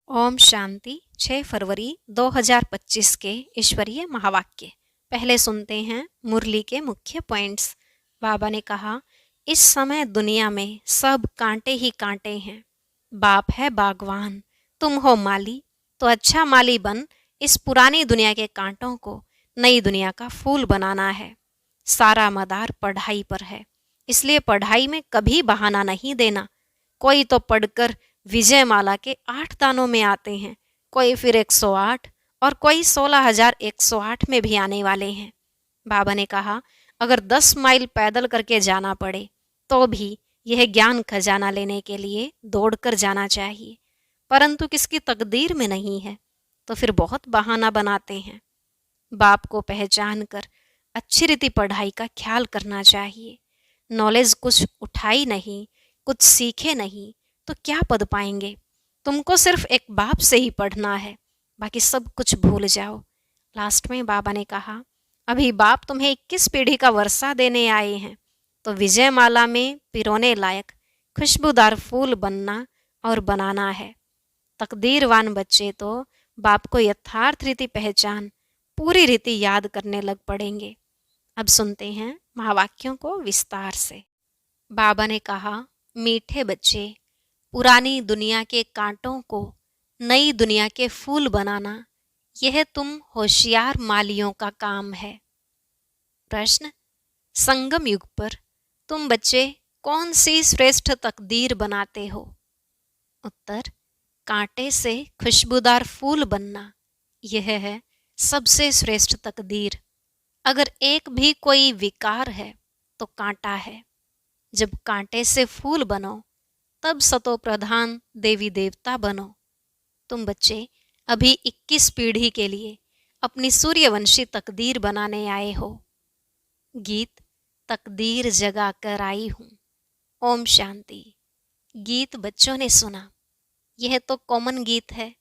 ओम शांति। 6 फरवरी 2025 के ईश्वरीय महावाक्य। पहले सुनते हैं मुरली के मुख्य पॉइंट्स। बाबा ने कहा, इस समय दुनिया में सब कांटे ही कांटे हैं। बाप है बागवान, तुम हो माली, तो अच्छा माली बन इस पुरानी दुनिया के कांटों को नई दुनिया का फूल बनाना है। सारा मदार पढ़ाई पर है, इसलिए पढ़ाई में कभी बहाना नहीं देना। कोई तो पढ़कर विजयमाला के 8 दानों में आते हैं, कोई फिर 108 और कोई 16,108 में भी आने वाले हैं। बाबा ने कहा, अगर 10 माइल पैदल करके जाना पड़े तो भी यह ज्ञान खजाना लेने के लिए दौड़कर जाना चाहिए, परंतु किसकी तकदीर में नहीं है तो फिर बहुत बहाना बनाते हैं। बाप को पहचान कर अच्छी रीति पढ़ाई का ख्याल करना चाहिए। नॉलेज कुछ उठाई नहीं, कुछ सीखे नहीं तो क्या पद पाएंगे। तुमको सिर्फ एक बाप से ही पढ़ना है, बाकी सब कुछ भूल जाओ। लास्ट में बाबा ने कहा, अभी बाप तुम्हें 21 पीढ़ी का वर्षा देने आए हैं, तो विजयमाला में पिरोने लायक खुशबूदार फूल बनना और बनाना है। तकदीरवान बच्चे तो बाप को यथार्थ रीति पहचान पूरी रीति याद करने लग पड़ेंगे। अब सुनते हैं महावाक्यों को विस्तार से। बाबा ने कहा, मीठे बच्चे, पुरानी दुनिया के कांटों को नई दुनिया के फूल बनाना, यह तुम होशियार मालियों का काम है। प्रश्न, संगम युग पर तुम बच्चे कौन सी श्रेष्ठ तकदीर बनाते हो? उत्तर, कांटे से खुशबूदार फूल बनना, यह है सबसे श्रेष्ठ तकदीर। अगर एक भी कोई विकार है तो कांटा है। जब कांटे से फूल बनो तब सतो प्रधान देवी देवता बनो। तुम बच्चे अभी 21 पीढ़ी के लिए अपनी सूर्यवंशी तकदीर बनाने आए हो। गीत, तकदीर जगा कर आई हूँ। ओम शांति। गीत बच्चों ने सुना। यह तो कॉमन गीत है,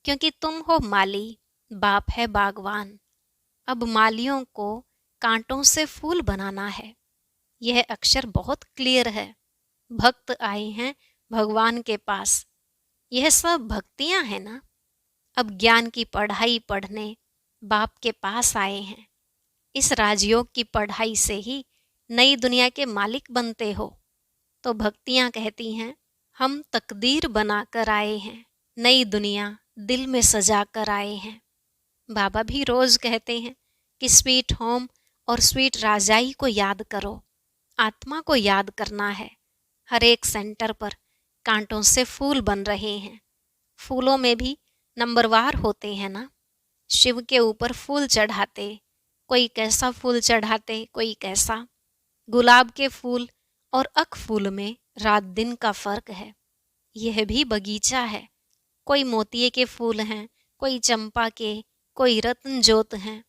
क्योंकि तुम हो माली, बाप है बागवान। अब मालियों को कांटों से फूल बनाना है। यह अक्षर बहुत क्लियर है। भक्त आए हैं भगवान के पास, यह सब भक्तियां हैं ना। अब ज्ञान की पढ़ाई पढ़ने बाप के पास आए हैं। इस राजयोग की पढ़ाई से ही नई दुनिया के मालिक बनते हो। तो भक्तियां कहती हैं, हम तकदीर बना कर आए हैं, नई दुनिया दिल में सजा कर आए हैं। बाबा भी रोज कहते हैं कि स्वीट होम और स्वीट राजाई को याद करो। आत्मा को याद करना है। हर एक सेंटर पर कांटों से फूल बन रहे हैं। फूलों में भी नंबरवार होते हैं ना। शिव के ऊपर फूल चढ़ाते, कोई कैसा फूल चढ़ाते, कोई कैसा। गुलाब के फूल और अक फूल में रात दिन का फर्क है। यह भी बगीचा है। कोई मोतिये के फूल हैं, कोई चंपा के, कोई रत्न जोत हैं,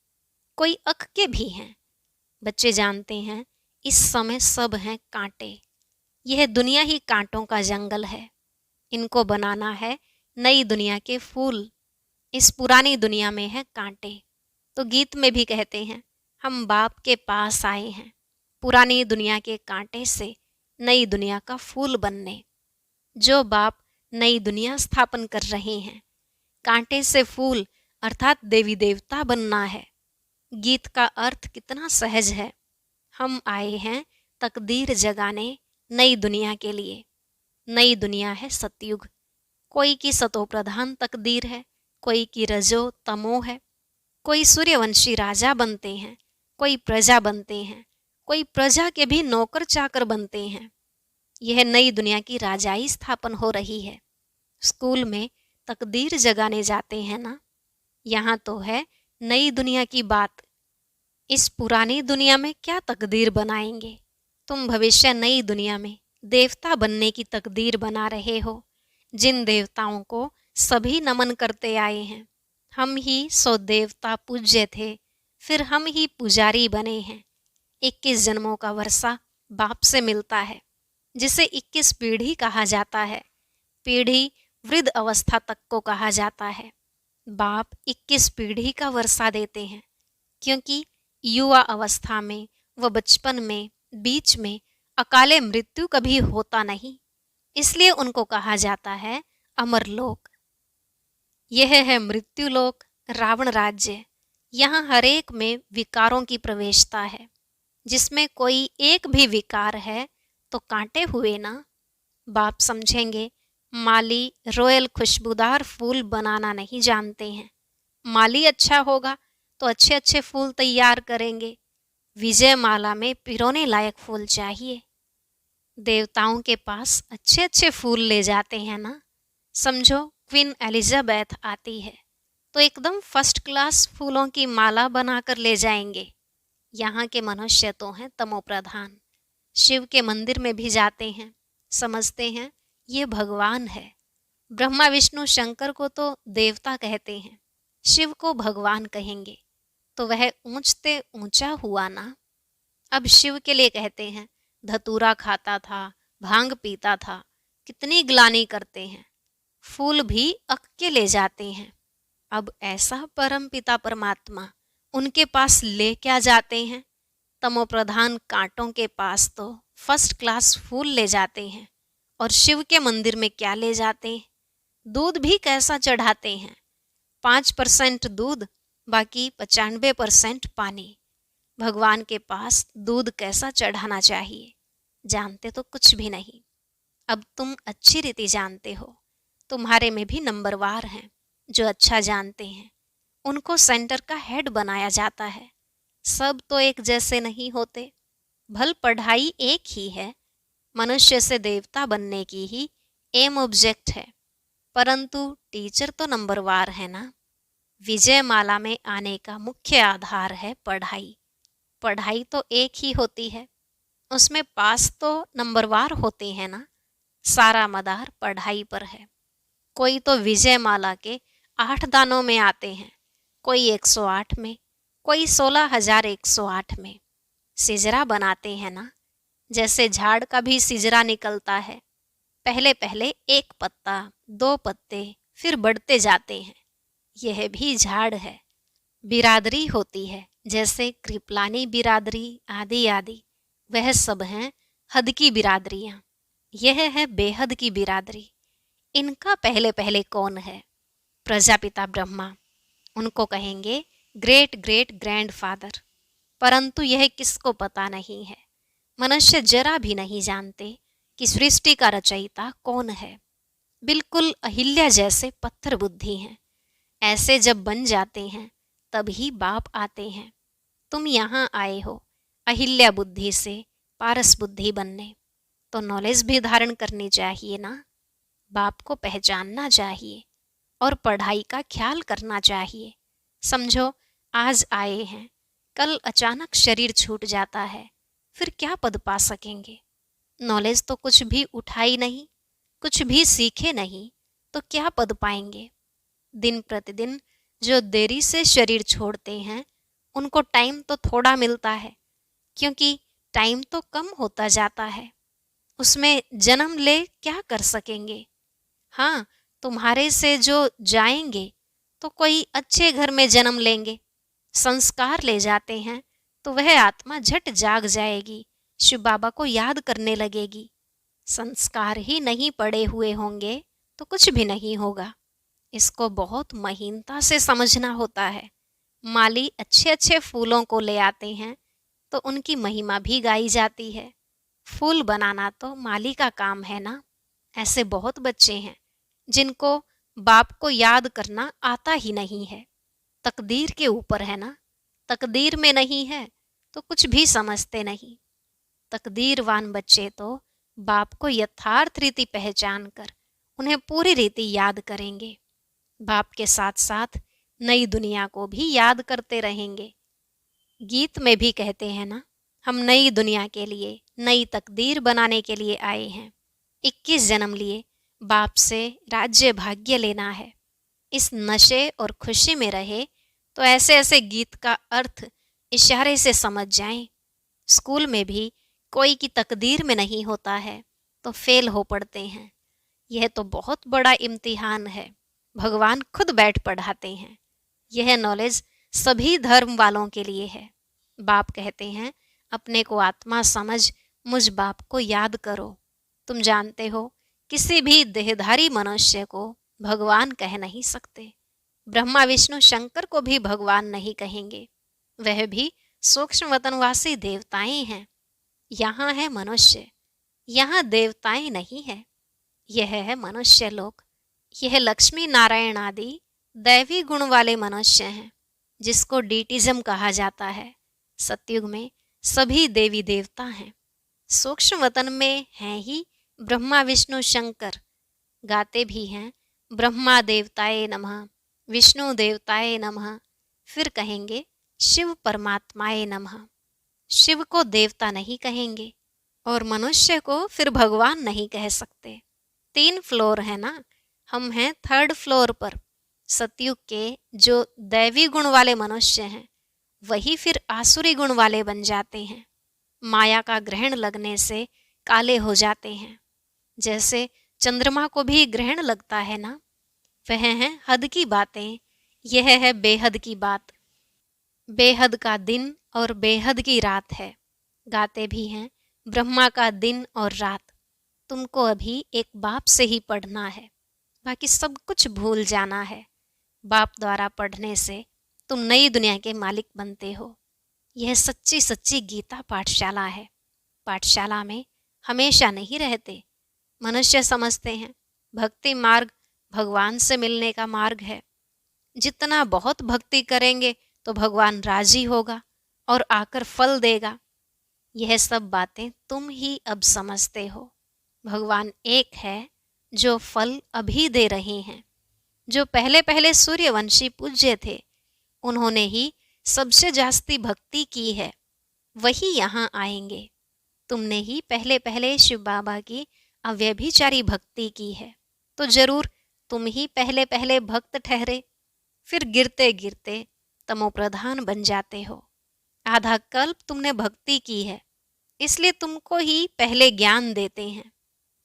कोई अक के भी हैं। बच्चे जानते हैं इस समय सब हैं कांटे। यह दुनिया ही कांटों का जंगल है। इनको बनाना है नई दुनिया के फूल। इस पुरानी दुनिया में है कांटे। तो गीत में भी कहते हैं, हम बाप के पास आए हैं पुरानी दुनिया के कांटे से नई दुनिया का फूल बनने। जो बाप नई दुनिया स्थापन कर रहे हैं, कांटे से फूल अर्थात देवी देवता बनना है। गीत का अर्थ कितना सहज है। हम आए हैं तकदीर जगाने नई दुनिया के लिए। नई दुनिया है सतयुग। कोई की सतो प्रधान तकदीर है, कोई की रजो तमो है। कोई सूर्यवंशी राजा बनते हैं, कोई प्रजा बनते हैं, कोई प्रजा के भी नौकर चाकर बनते हैं। यह नई दुनिया की राजाई स्थापन हो रही है। स्कूल में तकदीर जगाने जाते हैं ना। यहाँ तो है नई दुनिया की बात। इस पुरानी दुनिया में क्या तकदीर बनाएंगे? तुम भविष्य नई दुनिया में देवता बनने की तकदीर बना रहे हो, जिन देवताओं को सभी नमन करते आए हैं। हम ही सो देवता पूज्य थे, फिर हम ही पुजारी बने हैं। 21 जन्मों का वर्षा बाप से मिलता है, जिसे 21 पीढ़ी कहा जाता है। पीढ़ी वृद्ध अवस्था तक को कहा जाता है। बाप 21 पीढ़ी का वर्षा देते हैं, क्योंकि युवा अवस्था में व बचपन में बीच में अकाले मृत्यु कभी होता नहीं, इसलिए उनको कहा जाता है अमरलोक। यह है मृत्युलोक, रावण राज्य। यहाँ हर एक में विकारों की प्रवेशता है। जिसमें कोई एक भी विकार है तो कांटे हुए ना। बाप समझेंगे, माली रॉयल खुशबूदार फूल बनाना नहीं जानते हैं। माली अच्छा होगा तो अच्छे अच्छे फूल तैयार करेंगे। विजय माला में पिरोने लायक फूल चाहिए। देवताओं के पास अच्छे अच्छे फूल ले जाते हैं ना। समझो क्वीन एलिजाबेथ आती है तो एकदम फर्स्ट क्लास फूलों की माला बनाकर ले जाएंगे। यहाँ के मनुष्य तो हैं तमोप्रधान। शिव के मंदिर में भी जाते हैं, समझते हैं ये भगवान है। ब्रह्मा विष्णु शंकर को तो देवता कहते हैं, शिव को भगवान कहेंगे तो वह ऊंचते ऊंचा हुआ ना। अब शिव के लिए कहते हैं धतूरा खाता था, भांग पीता था, कितनी ग्लानि करते हैं। फूल भी अक के ले जाते हैं। अब ऐसा परम पिता परमात्मा उनके पास ले क्या जाते हैं। तमोप्रधान कांटों के पास तो फर्स्ट क्लास फूल ले जाते हैं। और शिव के मंदिर में क्या ले जाते हैं, दूध भी कैसा चढ़ाते हैं। 5% दूध, बाकी 95% पानी। भगवान के पास दूध कैसा चढ़ाना चाहिए जानते तो कुछ भी नहीं। अब तुम अच्छी रीति जानते हो, तुम्हारे में भी नंबरवार हैं जो अच्छा जानते हैं। उनको सेंटर का हेड बनाया जाता है। सब तो एक जैसे नहीं होते। भल पढ़ाई एक ही है, मनुष्य से देवता बनने की ही एम ऑब्जेक्ट है, परंतु टीचर तो नंबरवार है ना। विजय माला में आने का मुख्य आधार है पढ़ाई। पढ़ाई तो एक ही होती है, उसमें पास तो नंबरवार होते हैं ना। सारा मदार पढ़ाई पर है। कोई तो विजय माला के 8 दानों में आते हैं, कोई 108 में, कोई 16,108 में। सिजरा बनाते हैं ना, जैसे झाड़ का भी सिजरा निकलता है। पहले पहले एक पत्ता, 2 पत्ते, फिर बढ़ते जाते हैं। यह भी झाड़ है। बिरादरी होती है, जैसे कृपलानी बिरादरी आदि आदि। वह सब हैं हद की बिरादरियां। यह है बेहद की बिरादरी। इनका पहले पहले कौन है, प्रजापिता ब्रह्मा। उनको कहेंगे ग्रेट ग्रेट ग्रैंडफादर। परंतु यह किसको पता नहीं है। मनुष्य जरा भी नहीं जानते कि सृष्टि का रचयिता कौन है। बिल्कुल अहिल्या जैसे पत्थर बुद्धि हैं। ऐसे जब बन जाते हैं तभी बाप आते हैं। तुम यहाँ आए हो अहिल्या बुद्धि से पारस बुद्धि बनने, तो नॉलेज भी धारण करनी चाहिए ना। बाप को पहचानना चाहिए और पढ़ाई का ख्याल करना चाहिए। समझो आज आए हैं, कल अचानक शरीर छूट जाता है, फिर क्या पद पा सकेंगे। नॉलेज तो कुछ भी उठाई नहीं, कुछ भी सीखे नहीं, तो क्या पद पाएंगे। दिन प्रतिदिन जो देरी से शरीर छोड़ते हैं उनको टाइम तो थोड़ा मिलता है, क्योंकि टाइम तो कम होता जाता है। उसमें जन्म ले क्या कर सकेंगे। हाँ, तुम्हारे से जो जाएंगे तो कोई अच्छे घर में जन्म लेंगे, संस्कार ले जाते हैं तो वह आत्मा झट जाग जाएगी, शिव बाबा को याद करने लगेगी। संस्कार ही नहीं पड़े हुए होंगे तो कुछ भी नहीं होगा। इसको बहुत महीनता से समझना होता है। माली अच्छे अच्छे फूलों को ले आते हैं तो उनकी महिमा भी गाई जाती है। फूल बनाना तो माली का काम है ना। ऐसे बहुत बच्चे हैं जिनको बाप को याद करना आता ही नहीं है। तकदीर के ऊपर है ना, तकदीर में नहीं है तो कुछ भी समझते नहीं। तकदीरवान बच्चे तो बाप को यथार्थ रीति पहचान कर उन्हें पूरी रीति याद करेंगे। बाप के साथ साथ नई दुनिया को भी याद करते रहेंगे। गीत में भी कहते हैं ना, हम नई दुनिया के लिए नई तकदीर बनाने के लिए आए हैं। 21 जन्म लिए बाप से राज्य भाग्य लेना है। इस नशे और खुशी में रहे तो ऐसे ऐसे गीत का अर्थ इशारे से समझ जाएं। स्कूल में भी कोई की तकदीर में नहीं होता है तो फेल हो पड़ते हैं। यह तो बहुत बड़ा इम्तिहान है। भगवान खुद बैठ पढ़ाते हैं। यह नॉलेज सभी धर्म वालों के लिए है। बाप कहते हैं अपने को आत्मा समझ मुझ बाप को याद करो। तुम जानते हो किसी भी देहधारी मनुष्य को भगवान कह नहीं सकते। ब्रह्मा विष्णु शंकर को भी भगवान नहीं कहेंगे, वह भी सूक्ष्म वतनवासी देवताएं हैं। यहाँ है मनुष्य, यहाँ देवताएं नहीं है। यह है मनुष्य लोक। यह लक्ष्मी नारायण आदि दैवी गुण वाले मनुष्य हैं, जिसको डीटिज्म कहा जाता है। सतयुग में सभी देवी देवता हैं। सूक्ष्म वतन में हैं ही ब्रह्मा विष्णु शंकर, गाते भी हैं ब्रह्मा देवताए नमः, विष्णु देवताए नमः, फिर कहेंगे शिव परमात्माए नमः। शिव को देवता नहीं कहेंगे और मनुष्य को फिर भगवान नहीं कह सकते। 3 फ्लोर है ना, हम हैं 3rd फ्लोर पर। सतयुग के जो दैवी गुण वाले मनुष्य हैं वही फिर आसुरी गुण वाले बन जाते हैं। माया का ग्रहण लगने से काले हो जाते हैं। जैसे चंद्रमा को भी ग्रहण लगता है ना, वह हैं हद की बातें, यह है बेहद की बात। बेहद का दिन और बेहद की रात है। गाते भी हैं ब्रह्मा का दिन और रात। तुमको अभी एक बाप से ही पढ़ना है, बाकी सब कुछ भूल जाना है। बाप द्वारा पढ़ने से तुम नई दुनिया के मालिक बनते हो। यह सच्ची सच्ची गीता पाठशाला है। पाठशाला में हमेशा नहीं रहते। मनुष्य समझते हैं भक्ति मार्ग भगवान से मिलने का मार्ग है। जितना बहुत भक्ति करेंगे तो भगवान राजी होगा और आकर फल देगा। यह सब बातें तुम ही अब समझते हो। भगवान एक है जो फल अभी दे रहे हैं। जो पहले पहले सूर्यवंशी पूज्य थे, उन्होंने ही सबसे जास्ती भक्ति की है, वही यहाँ आएंगे। तुमने ही पहले पहले शिव बाबा की अव्यभिचारी भक्ति की है, तो जरूर तुम ही पहले पहले भक्त ठहरे। फिर गिरते गिरते तमोप्रधान बन जाते हो। आधा कल्प तुमने भक्ति की है, इसलिए तुमको ही पहले ज्ञान देते हैं।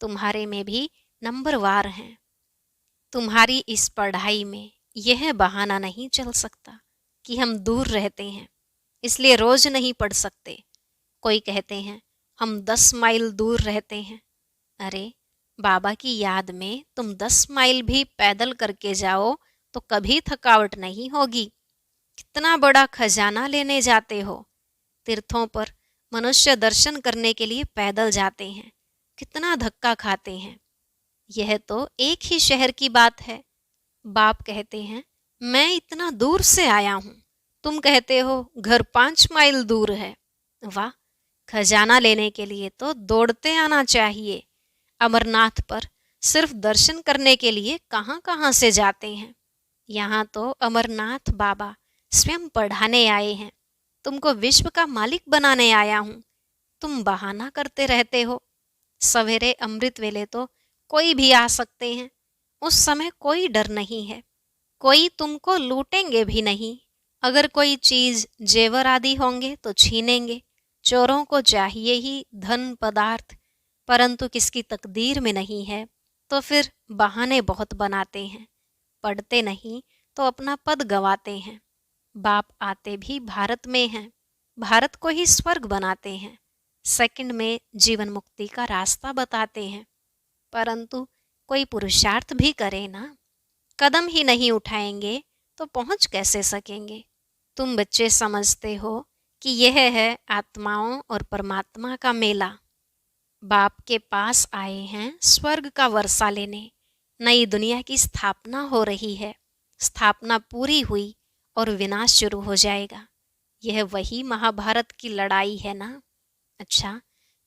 तुम्हारे में भी नंबरवार हैं। तुम्हारी इस पढ़ाई में यह बहाना नहीं चल सकता कि हम दूर रहते हैं इसलिए रोज नहीं पढ़ सकते। कोई कहते हैं हम 10 माइल दूर रहते हैं। अरे, बाबा की याद में तुम 10 माइल भी पैदल करके जाओ तो कभी थकावट नहीं होगी। कितना बड़ा खजाना लेने जाते हो। तीर्थों पर मनुष्य दर्शन करने के लिए पैदल जाते हैं, कितना धक्का खाते हैं। यह तो एक ही शहर की बात है। बाप कहते हैं मैं इतना दूर से आया हूँ, तुम कहते हो घर 5 माइल दूर है। वाह, खजाना लेने के लिए तो दौड़ते आना चाहिए। अमरनाथ पर सिर्फ दर्शन करने के लिए कहाँ कहाँ से जाते हैं। यहाँ तो अमरनाथ बाबा स्वयं पढ़ाने आए हैं। तुमको विश्व का मालिक बनाने आया हूँ। तुम बहाना करते रहते हो। सवेरे अमृत वेले तो कोई भी आ सकते हैं। उस समय कोई डर नहीं है। कोई तुमको लूटेंगे भी नहीं। अगर कोई चीज जेवर आदि होंगे तो छीनेंगे। चोरों को चाहिए ही धन पदार्थ, परंतु किसकी तकदीर में नहीं है तो फिर बहाने बहुत बनाते हैं। पढ़ते नहीं तो अपना पद गवाते हैं। बाप आते भी भारत में हैं, भारत को ही स्वर्ग बनाते हैं। सेकंड में जीवन मुक्ति का रास्ता बताते हैं। परंतु कोई पुरुषार्थ भी करे ना, कदम ही नहीं उठाएंगे तो पहुंच कैसे सकेंगे। तुम बच्चे समझते हो कि यह है आत्माओं और परमात्मा का मेला। बाप के पास आए हैं स्वर्ग का वर्षा लेने। नई दुनिया की स्थापना हो रही है। स्थापना पूरी हुई और विनाश शुरू हो जाएगा। यह वही महाभारत की लड़ाई है ना। अच्छा,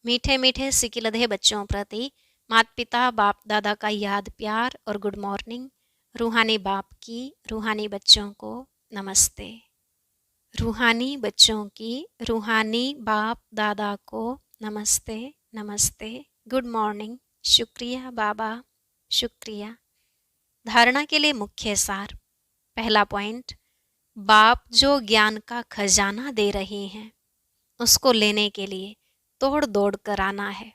मीठे मीठे सिकिलधे बच्चों प्रति माता पिता बाप दादा का याद प्यार और गुड मॉर्निंग। रूहानी बाप की रूहानी बच्चों को नमस्ते। रूहानी बच्चों की रूहानी बाप दादा को नमस्ते नमस्ते, गुड मॉर्निंग, शुक्रिया बाबा, शुक्रिया। धारणा के लिए मुख्य सार। पहला पॉइंट, बाप जो ज्ञान का खजाना दे रहे हैं उसको लेने के लिए तोड़ दौड़ कर आना है।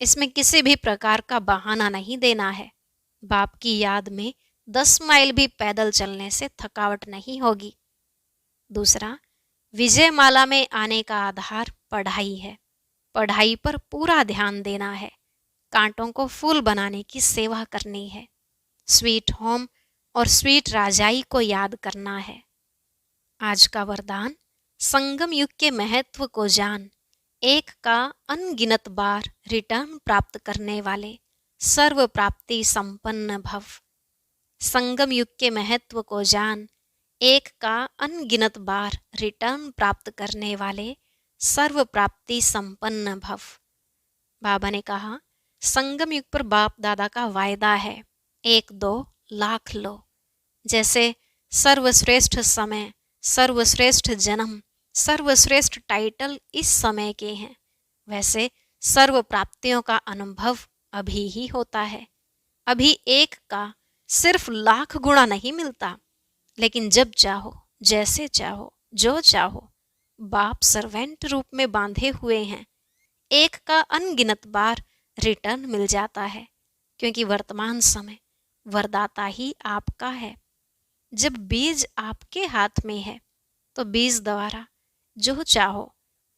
इसमें किसी भी प्रकार का बहाना नहीं देना है। बाप की याद में 10 माइल भी पैदल चलने से थकावट नहीं होगी। दूसरा, विजयमाला में आने का आधार पढ़ाई है। पढ़ाई पर पूरा ध्यान देना है। कांटों को फूल बनाने की सेवा करनी है। स्वीट होम और स्वीट राजाई को याद करना है। आज का वरदान, संगम युग के महत्व को जान, एक का अनगिनत बार रिटर्न प्राप्त करने वाले सर्व प्राप्ति संपन्न भव। संगम युग के महत्व को जान, एक का अनगिनत बार रिटर्न प्राप्त करने वाले सर्व प्राप्ति संपन्न भव। बाबा ने कहा, संगम युग पर बाप दादा का वायदा है, 1-2 लाख लो। जैसे सर्वश्रेष्ठ समय, सर्वश्रेष्ठ जन्म, सर्वश्रेष्ठ टाइटल इस समय के हैं, वैसे सर्व प्राप्तियों का अनुभव अभी ही होता है। अभी एक का सिर्फ लाख गुणा नहीं मिलता, लेकिन जब चाहो, जैसे चाहो, जो चाहो, बाप सर्वेंट रूप में बांधे हुए हैं, एक का अनगिनत बार रिटर्न मिल जाता है, क्योंकि वर्तमान समय वरदाता ही आपका है। जब बीज आपके हाथ में है, तो बीज द्वारा जो चाहो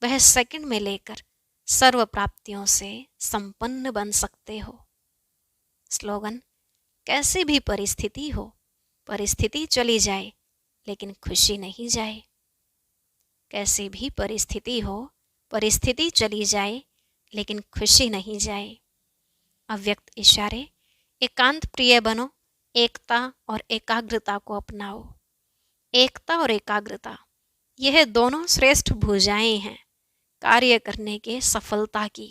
वह सेकंड में लेकर सर्व प्राप्तियों से संपन्न बन सकते हो। स्लोगन, कैसी भी परिस्थिति हो, परिस्थिति चली जाए लेकिन खुशी नहीं जाए। कैसी भी परिस्थिति हो, परिस्थिति चली जाए लेकिन खुशी नहीं जाए। अव्यक्त इशारे, एकांत प्रिय बनो, एकता और एकाग्रता को अपनाओ। एकता और एकाग्रता, यह दोनों श्रेष्ठ भुजाएं हैं कार्य करने के सफलता की।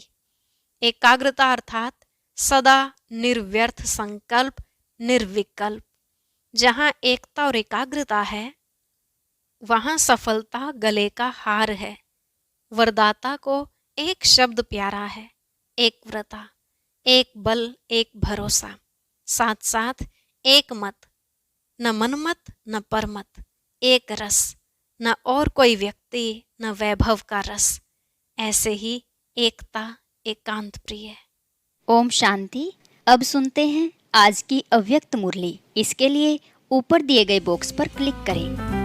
एकाग्रता अर्थात सदा निर्व्यर्थ संकल्प, निर्विकल्प। जहाँ एकता और एकाग्रता है, वहाँ सफलता गले का हार है। वरदाता को एक शब्द प्यारा है, एक व्रता, एक बल, एक भरोसा, साथ साथ एक मत, न मनमत न परमत, एक रस, न और कोई व्यक्ति न वैभव का रस। ऐसे ही एकता एकांत प्रिय। ओम शांति। अब सुनते हैं आज की अव्यक्त मुरली। इसके लिए ऊपर दिए गए बॉक्स पर क्लिक करें।